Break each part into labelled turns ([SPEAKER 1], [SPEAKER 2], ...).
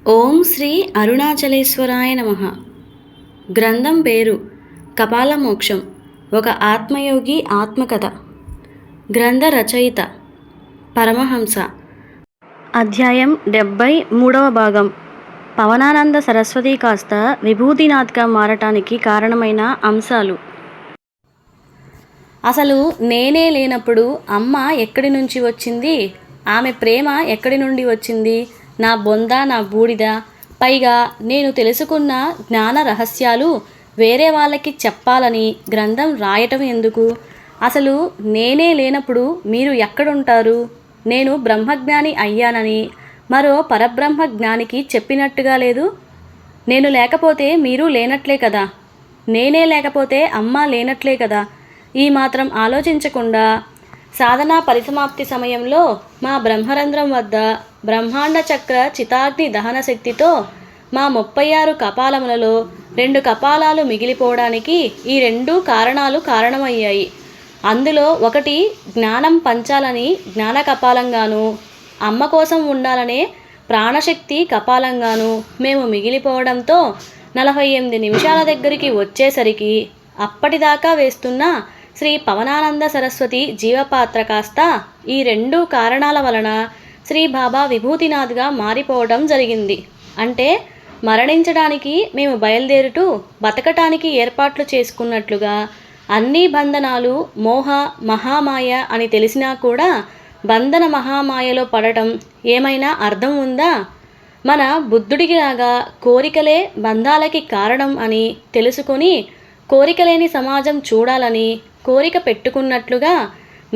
[SPEAKER 1] ఓం శ్రీ అరుణాచలేశ్వరాయ నమః. గ్రంథం పేరు కపాలమోక్షం. ఒక ఆత్మయోగి ఆత్మకథ. గ్రంథ రచయిత పరమహంస. అధ్యాయం 73వ భాగం. పవనానంద సరస్వతి కాస్త విభూతినాథ్గా మారటానికి కారణమైన అంశాలు. అసలు నేనే లేనప్పుడు అమ్మ ఎక్కడి నుంచి వచ్చింది? ఆమె ప్రేమ ఎక్కడి నుండి వచ్చింది? నా బొంద, నా బూడిద. పైగా నేను తెలుసుకున్న జ్ఞాన రహస్యాలు వేరే వాళ్ళకి చెప్పాలని గ్రంథం రాయటం ఎందుకు? అసలు నేనే లేనప్పుడు మీరు ఎక్కడుంటారు? నేను బ్రహ్మజ్ఞాని అయ్యానని మరో పరబ్రహ్మ జ్ఞానికి చెప్పినట్టుగా లేదు. నేను లేకపోతే మీరు లేనట్లే కదా. నేనే లేకపోతే అమ్మ లేనట్లే కదా. ఈ మాత్రం ఆలోచించకుండా సాధనా పరిసమాప్తి సమయంలో మా బ్రహ్మరంధ్రం వద్ద బ్రహ్మాండ చక్ర చితాగ్ని దహన శక్తితో మా 36 కపాలములలో 2 కపాలాలు మిగిలిపోవడానికి ఈ 2 కారణాలు కారణమయ్యాయి. అందులో ఒకటి జ్ఞానం పంచాలని జ్ఞాన కపాలంగాను, అమ్మ కోసం ఉండాలనే ప్రాణశక్తి కపాలంగాను మేము మిగిలిపోవడంతో 48 నిమిషాల దగ్గరికి వచ్చేసరికి అప్పటిదాకా వేస్తున్న శ్రీ పవనానంద సరస్వతి జీవపాత్ర కాస్త ఈ 2 కారణాల వలన శ్రీ బాబా విభూతినాథ్గా మారిపోవడం జరిగింది. అంటే మరణించడానికి మేము బయలుదేరుతూ బతకటానికి ఏర్పాట్లు చేసుకున్నట్లుగా అన్ని బంధనాలు మోహ మహామాయ అని తెలిసినా కూడా బంధన మహామాయలో పడటం ఏమైనా అర్థం ఉందా? మన బుద్ధుడికి లాగా కోరికలే బంధాలకి కారణం అని తెలుసుకొని కోరికలేని సమాజం చూడాలని కోరిక పెట్టుకున్నట్లుగా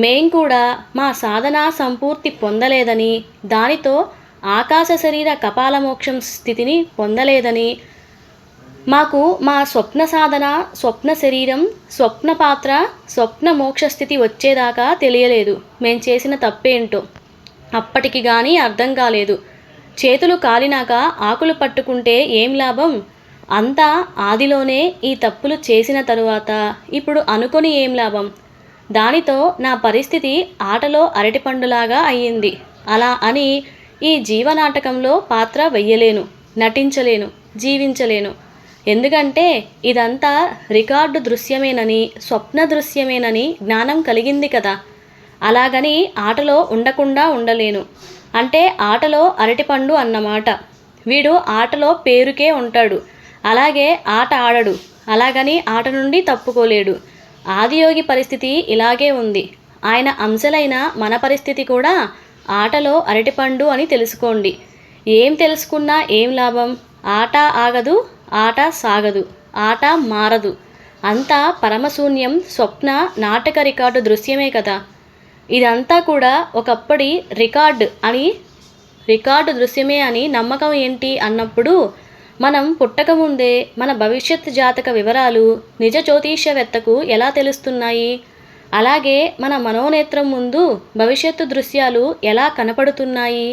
[SPEAKER 1] మేం కూడా మా సాధన సంపూర్తి పొందలేదని, దానితో ఆకాశ శరీర కపాలమోక్షం స్థితిని పొందలేదని, మాకు మా స్వప్న సాధన, స్వప్న శరీరం, స్వప్న పాత్ర, స్వప్న మోక్షస్థితి వచ్చేదాకా తెలియలేదు. మేం చేసిన తప్పేంటో అప్పటికి కానీ అర్థం కాలేదు. చేతులు కాలినాక ఆకులు పట్టుకుంటే ఏం లాభం? అంతా ఆదిలోనే ఈ తప్పులు చేసిన తరువాత ఇప్పుడు అనుకొని ఏం లాభం? దానితో నా పరిస్థితి ఆటలో అరటిపండులాగా అయ్యింది. అలా అని ఈ జీవనాటకంలో పాత్ర వెయ్యలేను, నటించలేను, జీవించలేను. ఎందుకంటే ఇదంతా రికార్డు దృశ్యమేనని, స్వప్న దృశ్యమేనని జ్ఞానం కలిగింది కదా. అలాగని ఆటలో ఉండకుండా ఉండలేను. అంటే ఆటలో అరటిపండు అన్నమాట. వీడు ఆటలో పేరుకే ఉంటాడు, అలాగే ఆట ఆడడు. అలాగని ఆట నుండి తప్పుకోలేడు. ఆదియోగి పరిస్థితి ఇలాగే ఉంది. ఆయన అంశలైన మన పరిస్థితి కూడా ఆటలో అరటిపండు అని తెలుసుకోండి. ఏం తెలుసుకున్నా ఏం లాభం? ఆట ఆగదు, ఆట సాగదు, ఆట మారదు. అంతా పరమశూన్యం, స్వప్న నాటక రికార్డు దృశ్యమే కదా. ఇదంతా కూడా ఒకప్పటి రికార్డు దృశ్యమే అని నమ్మకం ఏంటి అన్నప్పుడు మనం పుట్టకముందే మన భవిష్యత్ జాతక వివరాలు నిజ జ్యోతిష్యవేత్తకు ఎలా తెలుస్తున్నాయి? అలాగే మన మనోనేత్రం ముందు భవిష్యత్తు దృశ్యాలు ఎలా కనపడుతున్నాయి?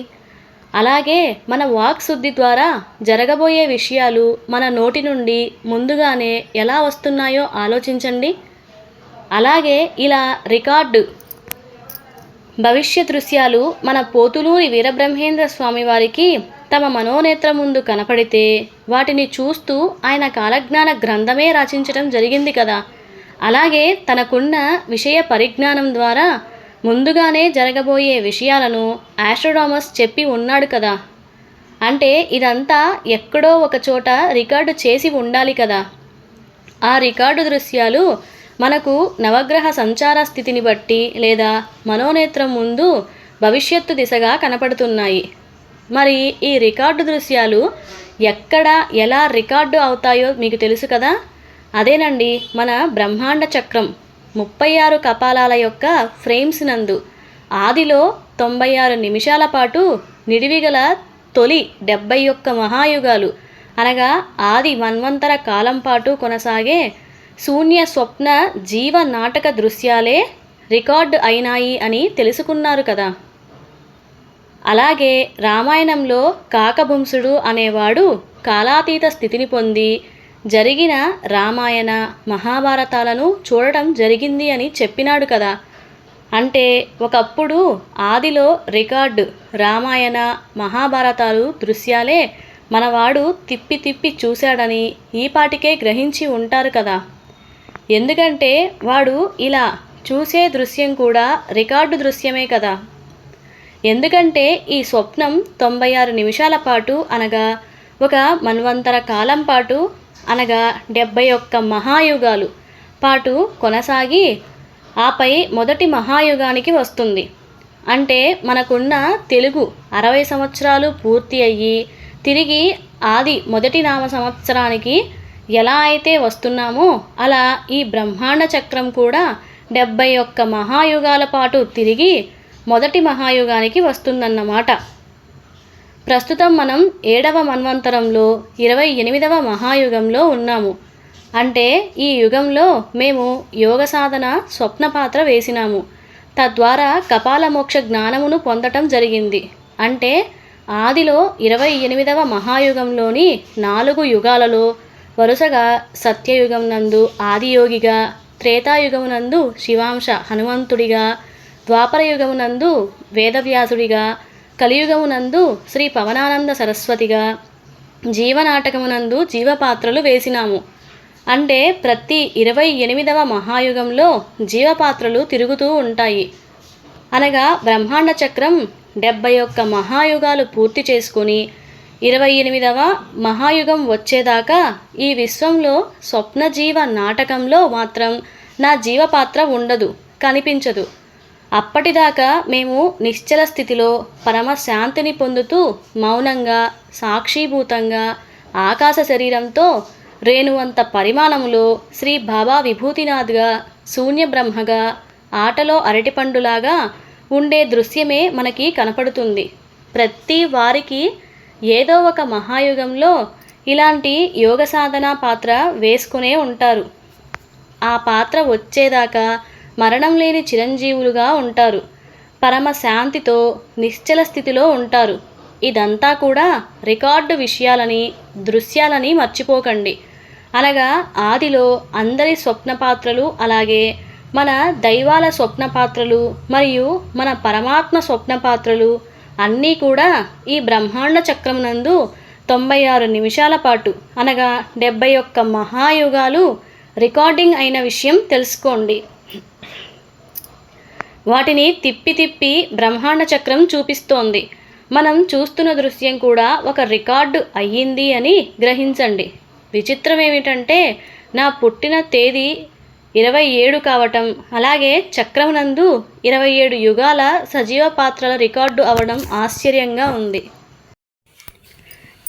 [SPEAKER 1] అలాగే మన వాక్శుద్ధి ద్వారా జరగబోయే విషయాలు మన నోటి నుండి ముందుగానే ఎలా వస్తున్నాయో ఆలోచించండి. అలాగే ఇలా రికార్డు భవిష్య దృశ్యాలు మన పోతులూరి వీరబ్రహ్మేంద్ర స్వామి వారికి తమ మనోనేత్రం ముందు కనపడితే వాటిని చూస్తూ ఆయన కాలజ్ఞాన గ్రంథమే రచించడం జరిగింది కదా. అలాగే తనకున్న విషయ పరిజ్ఞానం ద్వారా ముందుగానే జరగబోయే విషయాలను ఆస్ట్రోనామస్ చెప్పి ఉన్నాడు కదా. అంటే ఇదంతా ఎక్కడో ఒక చోట రికార్డు చేసి ఉండాలి కదా. ఆ రికార్డు దృశ్యాలు మనకు నవగ్రహ సంచార స్థితిని బట్టి లేదా మనోనేత్రం ముందు భవిష్యత్తు దిశగా కనపడుతున్నాయి. మరి ఈ రికార్డు దృశ్యాలు ఎక్కడ ఎలా రికార్డు అవుతాయో మీకు తెలుసు కదా. అదేనండి మన బ్రహ్మాండ చక్రం 36 కపాలాల యొక్క ఫ్రేమ్స్ నందు ఆదిలో 96 నిమిషాల పాటు నిడివిగల తొలి 71 మహాయుగాలు అనగా ఆది మన్వంతర కాలం పాటు కొనసాగే శూన్య స్వప్న జీవ నాటక దృశ్యాలే రికార్డు అయినాయి అని తెలుసుకున్నారు కదా. అలాగే రామాయణంలో కాకభుంసుడు అనేవాడు కాలాతీత స్థితిని పొంది జరిగిన రామాయణ మహాభారతాలను చూడటం జరిగింది అని చెప్పినాడు కదా. అంటే ఒకప్పుడు ఆదిలో రికార్డు రామాయణ మహాభారతాలు దృశ్యాలే మనవాడు తిప్పి తిప్పి చూశాడని ఈపాటికే గ్రహించి ఉంటారు కదా. ఎందుకంటే వాడు ఇలా చూసే దృశ్యం కూడా రికార్డు దృశ్యమే కదా. ఎందుకంటే ఈ స్వప్నం 96 నిమిషాల పాటు అనగా ఒక మన్వంతర కాలం పాటు అనగా 71 మహాయుగాలు పాటు కొనసాగి ఆపై మొదటి మహాయుగానికి వస్తుంది. అంటే మనకున్న తెలుగు 60 సంవత్సరాలు పూర్తి అయ్యి తిరిగి ఆది మొదటి నామ సంవత్సరానికి ఎలా అయితే వస్తున్నామో అలా ఈ బ్రహ్మాండ చక్రం కూడా 71 మహాయుగాల పాటు తిరిగి మొదటి మహాయుగానికి వస్తుందన్నమాట. ప్రస్తుతం మనం 7వ మన్వంతరంలో 28వ మహాయుగంలో ఉన్నాము. అంటే ఈ యుగంలో మేము యోగ సాధన స్వప్న పాత్ర వేసినాము. తద్వారా కపాల మోక్ష జ్ఞానమును పొందటం జరిగింది. అంటే ఆదిలో 28వ మహాయుగంలోని 4 యుగాలలో వరుసగా సత్యయుగం నందు ఆదియోగిగా, త్రేతాయుగమునందు శివాంశ హనుమంతుడిగా, ద్వాపరయుగమునందు వేదవ్యాసుడిగా, కలియుగమునందు శ్రీ పవనానంద సరస్వతిగా, జీవనాటకమునందు జీవపాత్రలు వేసినాము. అంటే ప్రతి 28వ మహాయుగంలో జీవపాత్రలు తిరుగుతూ ఉంటాయి. అనగా బ్రహ్మాండ చక్రం 71 మహాయుగాలు పూర్తి చేసుకొని 28వ మహాయుగం వచ్చేదాకా ఈ విశ్వంలో స్వప్నజీవ నాటకంలో మాత్రం నా జీవపాత్ర ఉండదు, కనిపించదు. అప్పటిదాకా మేము నిశ్చల స్థితిలో పరమశాంతిని పొందుతూ మౌనంగా సాక్షీభూతంగా ఆకాశ శరీరంతో రేణువంత పరిమాణములో శ్రీ బాబా విభూతినాథ్గా, శూన్య బ్రహ్మగా, ఆటలో అరటిపండులాగా ఉండే దృశ్యమే మనకి కనపడుతుంది. ప్రతి వారికి ఏదో ఒక మహాయుగంలో ఇలాంటి యోగ సాధన పాత్ర వేసుకునే ఉంటారు. ఆ పాత్ర వచ్చేదాకా మరణం లేని చిరంజీవులుగా ఉంటారు. పరమ శాంతితో నిశ్చల స్థితిలో ఉంటారు. ఇదంతా కూడా రికార్డు విషయాలని దృశ్యాలని మర్చిపోకండి. అనగా ఆదిలో అందరి స్వప్న పాత్రలు, అలాగే మన దైవాల స్వప్న పాత్రలు మరియు మన పరమాత్మ స్వప్న పాత్రలు అన్నీ కూడా ఈ బ్రహ్మాండ చక్రమునందు 96 నిమిషాల పాటు అనగా 71 మహాయుగాలు రికార్డింగ్ అయిన విషయం తెలుసుకోండి. వాటిని తిప్పి తిప్పి బ్రహ్మాండ చక్రం చూపిస్తోంది. మనం చూస్తున్న దృశ్యం కూడా ఒక రికార్డు అయ్యింది అని గ్రహించండి. విచిత్రం ఏమిటంటే నా పుట్టిన తేదీ 27 కావటం, అలాగే చక్రమునందు 27 యుగాల సజీవ పాత్రల రికార్డు అవడం ఆశ్చర్యంగా ఉంది.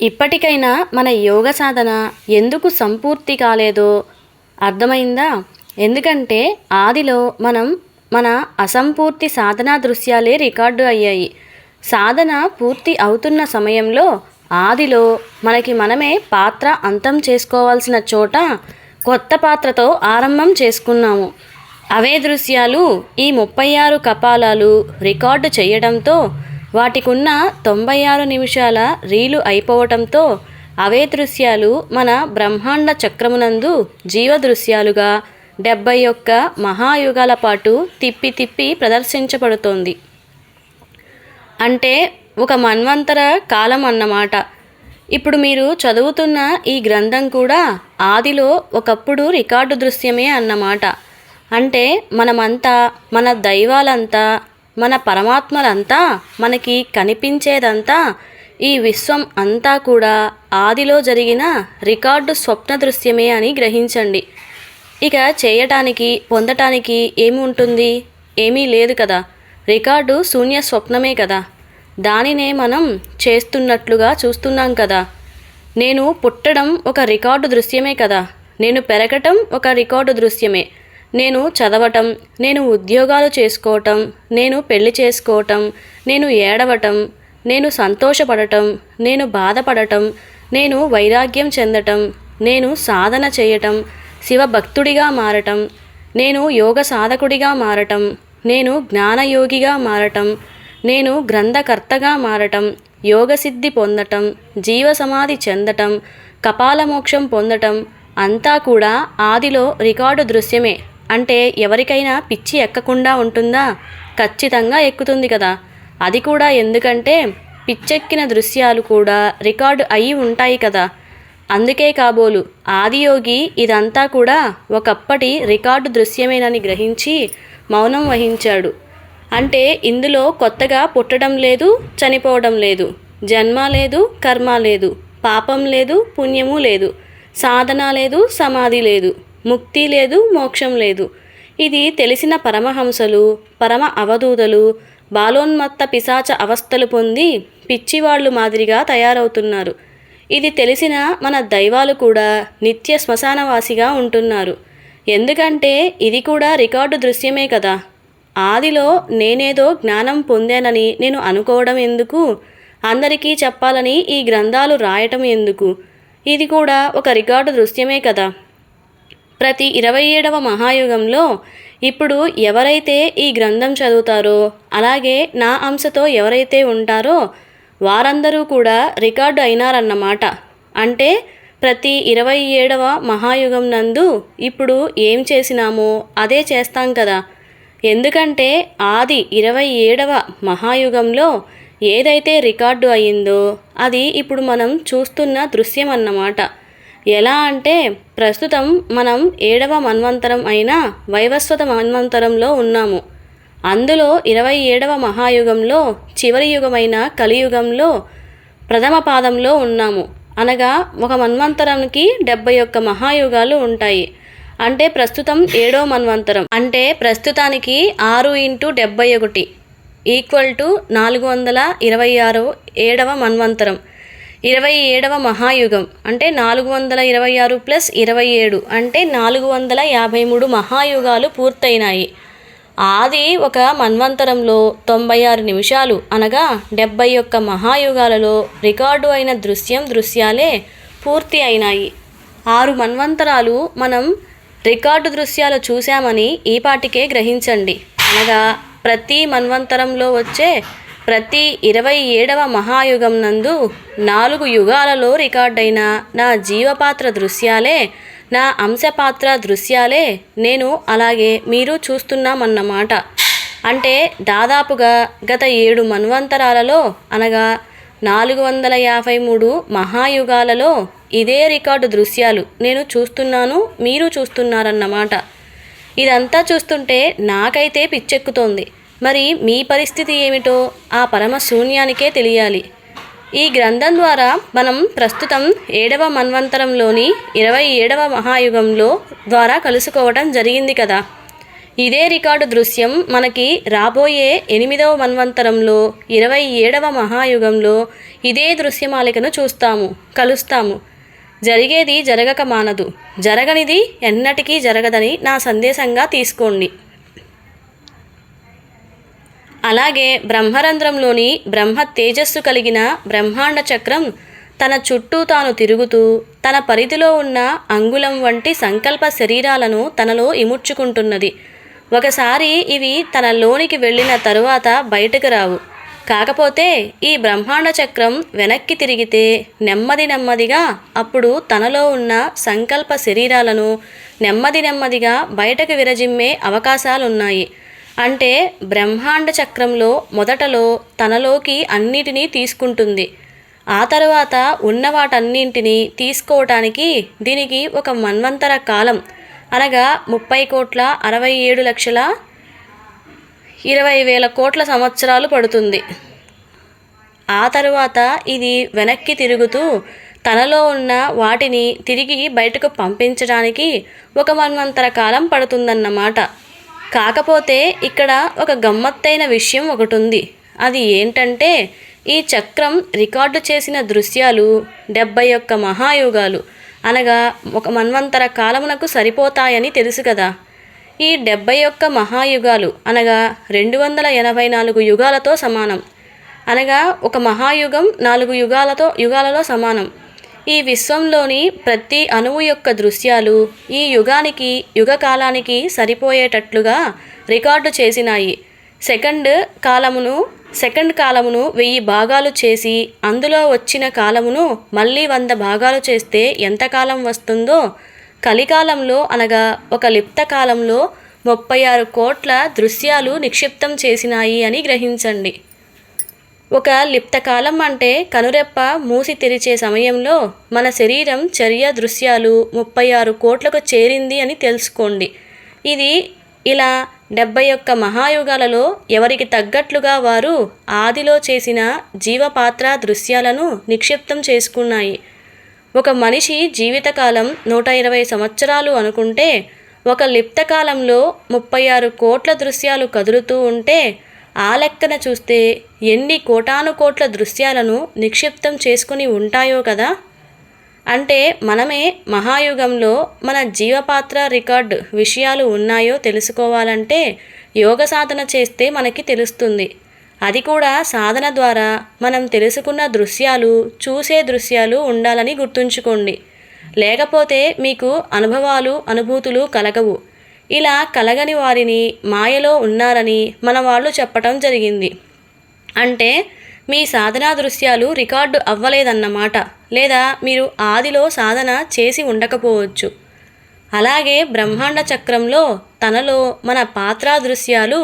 [SPEAKER 1] ఇప్పటికైనా మన యోగ సాధన ఎందుకు సంపూర్తి కాలేదో అర్థమైందా? ఎందుకంటే ఆదిలో మన అసంపూర్తి సాధనా దృశ్యాలే రికార్డు అయ్యాయి. సాధన పూర్తి అవుతున్న సమయంలో ఆదిలో మనమే పాత్ర అంతం చేసుకోవాల్సిన చోట కొత్త పాత్రతో ఆరంభం చేసుకున్నాము. అవే దృశ్యాలు ఈ 36 కపాలాలు రికార్డు చేయడంతో వాటికున్న 96 నిమిషాల రీలు అయిపోవటంతో అవే దృశ్యాలు మన బ్రహ్మాండ చక్రమునందు జీవ దృశ్యాలుగా 71 మహాయుగాల పాటు తిప్పి తిప్పి ప్రదర్శించబడుతోంది. అంటే ఒక మన్వంతర కాలం అన్నమాట. ఇప్పుడు మీరు చదువుతున్న ఈ గ్రంథం కూడా ఆదిలో ఒకప్పుడు రికార్డు దృశ్యమే అన్నమాట. అంటే మనమంతా, మన దైవాలంతా, మన పరమాత్మలంతా, మనకి కనిపించేదంతా, ఈ విశ్వం అంతా కూడా ఆదిలో జరిగిన రికార్డు స్వప్న దృశ్యమే అని గ్రహించండి. ఇక చేయటానికి పొందటానికి ఏమి ఉంటుంది? ఏమీ లేదు కదా. రికార్డు శూన్య స్వప్నమే కదా. దానినే మనం చేస్తున్నట్లుగా చూస్తున్నాం కదా. నేను పుట్టడం ఒక రికార్డు దృశ్యమే కదా. నేను పెరగటం ఒక రికార్డు దృశ్యమే. నేను చదవటం, నేను ఉద్యోగాలు చేసుకోవటం, నేను పెళ్లి చేసుకోవటం, నేను ఏడవటం, నేను సంతోషపడటం, నేను బాధపడటం, నేను వైరాగ్యం చెందటం, నేను సాధన చేయటం, శివభక్తుడిగా మారటం, నేను యోగ సాధకుడిగా మారటం, నేను జ్ఞానయోగిగా మారటం, నేను గ్రంథకర్తగా మారటం, యోగసిద్ధి పొందటం, జీవసమాధి చెందటం, కపాలమోక్షం పొందటం అంతా కూడా ఆదిలో రికార్డు దృశ్యమే. అంటే ఎవరికైనా పిచ్చి ఎక్కకుండా ఉంటుందా? ఖచ్చితంగా ఎక్కుతుంది కదా. అది కూడా ఎందుకంటే పిచ్చెక్కిన దృశ్యాలు కూడా రికార్డు అయి ఉంటాయి కదా. అందుకే కాబోలు ఆదియోగి ఇదంతా కూడా ఒకప్పటి రికార్డు దృశ్యమేనని గ్రహించి మౌనం వహించాడు. అంటే ఇందులో కొత్తగా పుట్టడం లేదు, చనిపోవడం లేదు, జన్మ లేదు, కర్మ లేదు, పాపం లేదు, పుణ్యము లేదు, సాధన లేదు, సమాధి లేదు, ముక్తి లేదు, మోక్షం లేదు. ఇది తెలిసిన పరమహంసలు, పరమ అవధూతలు బాలోన్మత్త పిశాచ అవస్థలు పొంది పిచ్చివాళ్ళు మాదిరిగా తయారవుతున్నారు. ఇది తెలిసిన మన దైవాలు కూడా నిత్య శ్మశానవాసిగా ఉంటున్నారు. ఎందుకంటే ఇది కూడా రికార్డు దృశ్యమే కదా. ఆదిలో నేనేదో జ్ఞానం పొందానని నేను అనుకోవడం ఎందుకు? అందరికీ చెప్పాలని ఈ గ్రంథాలు రాయటం ఎందుకు? ఇది కూడా ఒక రికార్డు దృశ్యమే కదా. ప్రతి 27వ మహాయుగంలో ఇప్పుడు ఎవరైతే ఈ గ్రంథం చదువుతారో, అలాగే నా అంశతో ఎవరైతే ఉంటారో వారందరూ కూడా రికార్డు అయినారన్నమాట. అంటే ప్రతి 27వ మహాయుగం నందు ఇప్పుడు ఏం చేసినామో అదే చేస్తాం కదా. ఎందుకంటే ఆది 27వ మహాయుగంలో ఏదైతే రికార్డు అయిందో అది ఇప్పుడు మనం చూస్తున్న దృశ్యం అన్నమాట. ఎలా అంటే ప్రస్తుతం మనం 7వ మన్వంతరం అయిన వైవస్వత మన్వంతరంలో ఉన్నాము. అందులో 27వ మహాయుగంలో చివరి యుగమైన కలియుగంలో ప్రథమ పాదంలో ఉన్నాము. అనగా ఒక మన్వంతరానికి 71 మహాయుగాలు ఉంటాయి. అంటే ప్రస్తుతం 7వ మన్వంతరం. అంటే ప్రస్తుతానికి 6x71 = 426 7వ మన్వంతరం. 27వ మహాయుగం అంటే 426 + 27 అంటే 453 మహాయుగాలు పూర్తయినాయి. ఆది ఒక మన్వంతరంలో 96 నిమిషాలు అనగా 71 మహాయుగాలలో రికార్డు అయిన దృశ్యాలే పూర్తి అయినాయి. 6 మన్వంతరాలు మనం రికార్డు దృశ్యాలు చూశామని ఈపాటికే గ్రహించండి. అనగా ప్రతి మన్వంతరంలో వచ్చే ప్రతి 27వ మహాయుగం నందు 4 యుగాలలో రికార్డైన నా జీవపాత్ర దృశ్యాలే, నా అంశపాత్ర దృశ్యాలే నేను అలాగే మీరు చూస్తున్నామన్నమాట. అంటే దాదాపుగా గత 7 మన్వంతరాలలో అనగా 453 మహాయుగాలలో ఇదే రికార్డు దృశ్యాలు నేను చూస్తున్నాను, మీరు చూస్తున్నారన్నమాట. ఇదంతా చూస్తుంటే నాకైతే పిచ్చెక్కుతోంది. మరి మీ పరిస్థితి ఏమిటో ఆ పరమ శూన్యానికే తెలియాలి. ఈ గ్రంథం ద్వారా మనం ప్రస్తుతం 7వ మన్వంతరంలోని 27వ మహాయుగంలో ద్వారా కలుసుకోవటం జరిగింది కదా. ఇదే రికార్డు దృశ్యం మనకి రాబోయే 8వ మన్వంతరంలో 27వ మహాయుగంలో ఇదే దృశ్యమాలికను కలుస్తాము. జరిగేది జరగక మానదు, జరగనిది ఎన్నటికీ జరగదని నా సందేశంగా తీసుకోండి. అలాగే బ్రహ్మరంధ్రంలోని బ్రహ్మ తేజస్సు కలిగిన బ్రహ్మాండ చక్రం తన చుట్టూ తాను తిరుగుతూ తన పరిధిలో ఉన్న అంగుళం వంటి సంకల్ప శరీరాలను తనలో ఇముడ్చుకుంటున్నది. ఒకసారి ఇవి తనలోనికి వెళ్ళిన తరువాత బయటకు రావు. కాకపోతే ఈ బ్రహ్మాండ చక్రం వెనక్కి తిరిగితే నెమ్మదిగా అప్పుడు తనలో ఉన్న సంకల్ప శరీరాలను నెమ్మదిగా బయటకు విరజిమ్మే అవకాశాలున్నాయి. అంటే బ్రహ్మాండ చక్రంలో మొదటలో తనలోకి అన్నిటినీ తీసుకుంటుంది. ఆ తరువాత ఉన్న వాటన్నింటినీ తీసుకోవటానికి దీనికి ఒక మన్వంతర కాలం అనగా 30,67,20,000 కోట్ల సంవత్సరాలు పడుతుంది. ఆ తరువాత ఇది వెనక్కి తిరుగుతూ తనలో ఉన్న వాటిని తిరిగి బయటకు పంపించడానికి ఒక మన్వంతర కాలం పడుతుందన్నమాట. కాకపోతే ఇక్కడ ఒక గమ్మత్తైన విషయం ఒకటి ఉంది. అది ఏంటంటే ఈ చక్రం రికార్డు చేసిన దృశ్యాలు 71 మహాయుగాలు అనగా ఒక మన్వంతర కాలమునకు సరిపోతాయని తెలుసు కదా. ఈ 71 మహాయుగాలు అనగా 284 యుగాలతో సమానం. అనగా ఒక మహాయుగం 4 యుగాలలో సమానం. ఈ విశ్వంలోని ప్రతి అణువు యొక్క దృశ్యాలు ఈ యుగకాలానికి సరిపోయేటట్లుగా రికార్డు చేసినాయి. సెకండ్ కాలమును 1000 భాగాలు చేసి అందులో వచ్చిన కాలమును మళ్ళీ 100 భాగాలు చేస్తే ఎంత కాలం వస్తుందో కలికాలంలో అనగా ఒక లిప్త కాలంలో 36 కోట్ల దృశ్యాలు నిక్షిప్తం చేసినాయి అని గ్రహించండి. ఒక లిప్తకాలం అంటే కనురెప్ప మూసి తెరిచే సమయంలో మన శరీరం చర్య దృశ్యాలు 36 కోట్లకు చేరింది అని తెలుసుకోండి. ఇది ఇలా 71 మహాయుగాలలో ఎవరికి తగ్గట్లుగా వారు ఆదిలో చేసిన జీవపాత్ర దృశ్యాలను నిక్షిప్తం చేసుకున్నాయి. ఒక మనిషి జీవితకాలం 120 సంవత్సరాలు అనుకుంటే ఒక లిప్తకాలంలో 36 కోట్ల దృశ్యాలు కదులుతూ ఉంటే ఆ లెక్కన చూస్తే ఎన్ని కోటాను కోట్ల దృశ్యాలను నిక్షిప్తం చేసుకుని ఉంటాయో కదా. అంటే మనమే మహాయుగంలో మన జీవపాత్ర రికార్డ్ విషయాలు ఉన్నాయో తెలుసుకోవాలంటే యోగ సాధన చేస్తే మనకి తెలుస్తుంది. అది కూడా సాధన ద్వారా మనం తెలుసుకున్న దృశ్యాలు చూసే దృశ్యాలు ఉండాలని గుర్తుంచుకోండి. లేకపోతే మీకు అనుభవాలు అనుభూతులు కలగవు. ఇలా కలగని వారిని మాయలో ఉన్నారని మన వాళ్ళు చెప్పటం జరిగింది. అంటే మీ సాధనా దృశ్యాలు రికార్డు అవ్వలేదన్నమాట, లేదా మీరు ఆదిలో సాధన చేసి ఉండకపోవచ్చు. అలాగే బ్రహ్మాండ చక్రంలో తనలో మన పాత్రా దృశ్యాలు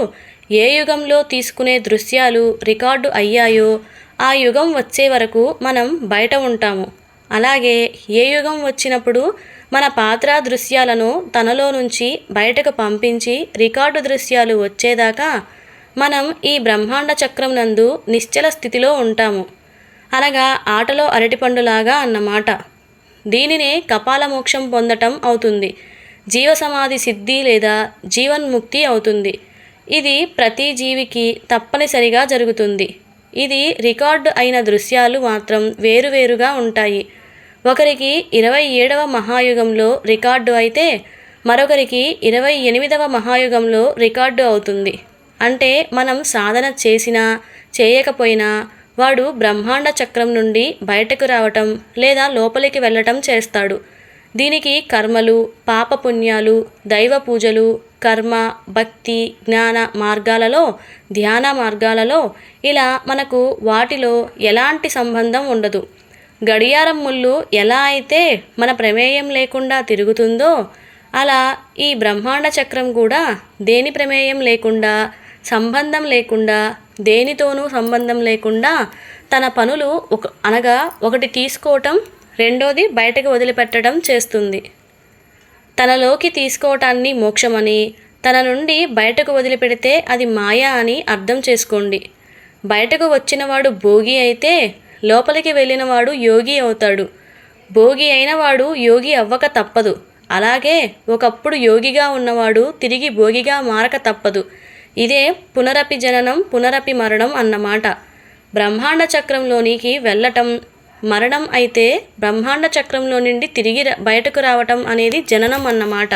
[SPEAKER 1] ఏ యుగంలో తీసుకునే దృశ్యాలు రికార్డు అయ్యాయో ఆ యుగం వచ్చే వరకు మనం బయట ఉంటాము. అలాగే ఏ యుగం వచ్చినప్పుడు మన పాత్రా దృశ్యాలను తనలో నుంచి బయటకు పంపించి రికార్డు దృశ్యాలు వచ్చేదాకా మనం ఈ బ్రహ్మాండ చక్రం నందు నిశ్చల స్థితిలో ఉంటాము. అనగా ఆటలో అరటిపండులాగా అన్నమాట. దీనినే కపాల మోక్షం పొందటం అవుతుంది. జీవసమాధి సిద్ధి లేదా జీవన్ముక్తి అవుతుంది. ఇది ప్రతి జీవికి తప్పనిసరిగా జరుగుతుంది. ఇది రికార్డు అయిన దృశ్యాలు మాత్రం వేరువేరుగా ఉంటాయి. ఒకరికి 27వ మహాయుగంలో రికార్డు అయితే మరొకరికి 28వ మహాయుగంలో రికార్డు అవుతుంది. అంటే మనం సాధన చేసినా చేయకపోయినా వాడు బ్రహ్మాండ చక్రం నుండి బయటకు రావటం లేదా లోపలికి వెళ్ళటం చేస్తాడు. దీనికి కర్మలు, పాపపుణ్యాలు, దైవ పూజలు, కర్మ, భక్తి, జ్ఞాన మార్గాలలో, ధ్యాన మార్గాలలో ఇలా మనకు వాటిలో ఎలాంటి సంబంధం ఉండదు. గడియారం ముళ్ళు ఎలా అయితే మన ప్రమేయం లేకుండా తిరుగుతుందో అలా ఈ బ్రహ్మాండ చక్రం కూడా దేని ప్రమేయం లేకుండా, సంబంధం లేకుండా, దేనితోనూ సంబంధం లేకుండా తన పనులు అనగా ఒకటి తీసుకోవటం, రెండోది బయటకు వదిలిపెట్టడం చేస్తుంది. తనలోకి తీసుకోవటాన్ని మోక్షమని, తన నుండి బయటకు వదిలిపెడితే అది మాయ అని అర్థం చేసుకోండి. బయటకు వచ్చినవాడు భోగి అయితే లోపలికి వెళ్ళినవాడు యోగి అవుతాడు. భోగి అయినవాడు యోగి అవ్వక తప్పదు. అలాగే ఒకప్పుడు యోగిగా ఉన్నవాడు తిరిగి భోగిగా మారక తప్పదు. ఇదే పునరపి జననం పునరపి మరణం అన్నమాట. బ్రహ్మాండ చక్రంలోనికి వెళ్ళటం మరణం అయితే బ్రహ్మాండ చక్రంలో నుండి తిరిగి బయటకు రావటం అనేది జననం అన్నమాట.